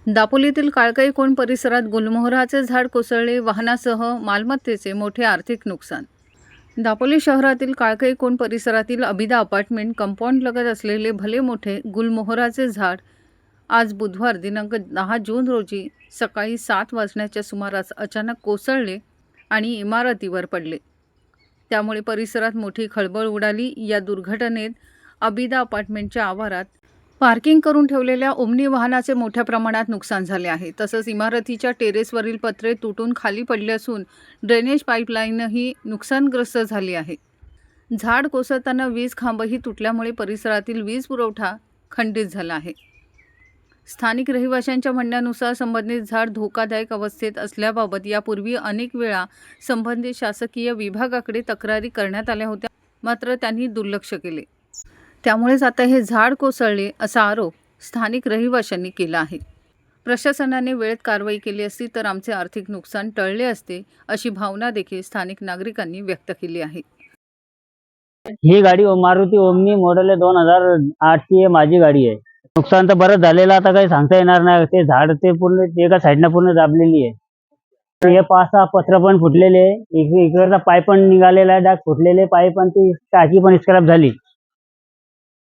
दापोलीतील काळकई कोण परिसरात गुलमोहराचे झाड कोसळले, वाहनासह मालमत्तेचे मोठे आर्थिक नुकसान. दापोली शहरातील काळकई कोण परिसरातील अबिदा अपार्टमेंट कंपाऊंड लगत असलेले भले मोठे गुलमोहराचे झाड आज बुधवार दिनांक 10 जून रोजी सकाळी 7 वाजण्याच्या सुमारास अचानक कोसळले आणि इमारतीवर पडले. त्यामुळे परिसरात मोठी खळबळ उडाली. या दुर्घटनेत अबिदा अपार्टमेंटच्या आवारात पार्किंग करून ठेवलेल्या ओमनी वाहनाचे मोठ्या प्रमाणात नुकसान झाले आहे. तसंच इमारतीच्या टेरेसवरील पत्रे तुटून खाली पडले असून ड्रेनेज पाईपलाईनही नुकसानग्रस्त झाली आहे. झाड कोसळताना वीज खांबही तुटल्यामुळे परिसरातील वीज पुरवठा खंडित झाला आहे. स्थानिक रहिवाशांच्या म्हणण्यानुसार संबंधित झाड धोकादायक अवस्थेत असल्याबाबत यापूर्वी अनेक वेळा संबंधित शासकीय विभागाकडे तक्रारी करण्यात आल्या होत्या, मात्र त्यांनी दुर्लक्ष केले. त्यामुळेच आता हे झाड कोसळले असा आरोप स्थानिक रहिवाशांनी केला आहे. प्रशासनाने वेळेत कारवाई केली असती तर आमचे आर्थिक नुकसान टळले असते, अशी भावना देखील स्थानिक नागरिकांनी व्यक्त केली आहे. ही गाडी मारुती ओमनी मॉडेल आहे, 2008 ची आहे, माझी गाडी आहे. नुकसान तर बरंच झालेलं, आता काही सांगता येणार नाही. ते झाड ते पूर्ण एका साईडनं पूर्ण दाबलेली आहे. हे 5-6 पत्र पण फुटलेले आहे. इकडचा पाईप पण निघालेला आहे, डाग फुटलेले पाईप आणि ती टाकी पण स्क्रॅप झाली.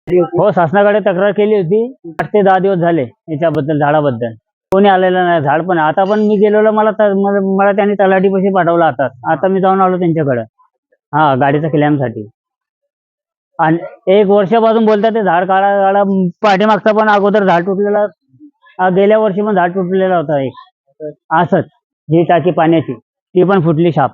हो, शासनाकडे तक्रार केली होती. 8 ते 10 दिवस झाले याच्याबद्दल, झाडाबद्दल कोणी आलेलं नाही. झाड पण आता पण मी गेलेलो, मला त्यांनी तलाठीपाशी पाठवलं. आता मी जाऊन आलो त्यांच्याकडे, हा, गाडीच्या क्लेमसाठी. आणि 1 वर्षापासून बोलतात ते झाड काढा. पाठीमागचा पण अगोदर झाड तुटलेला, गेल्या वर्षी पण झाड तुटलेला होता एक असंच. जी टाकी पाण्याची ती पण फुटली शाप.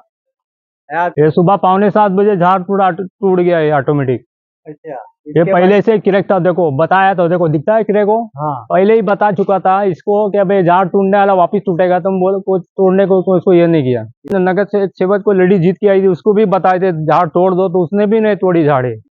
ये सुबह 6:45 झाड़ पूरा टूट गया है ऑटोमेटिक। अच्छा, ये पहले से क्रैक था, देखो बताया तो, देखो दिखता है क्रैक को। हाँ, पहले ही बता चुका था इसको कि भाई झाड़ टूटने वाला वापस टूटेगा, तुम बोल को तोड़ने को उसको ये नहीं किया। नगर से सेवक को लेडीज जीत के आई थी, उसको भी बताए थे झाड़ तोड़ दो, तो उसने भी नहीं तोड़ी झाड़े।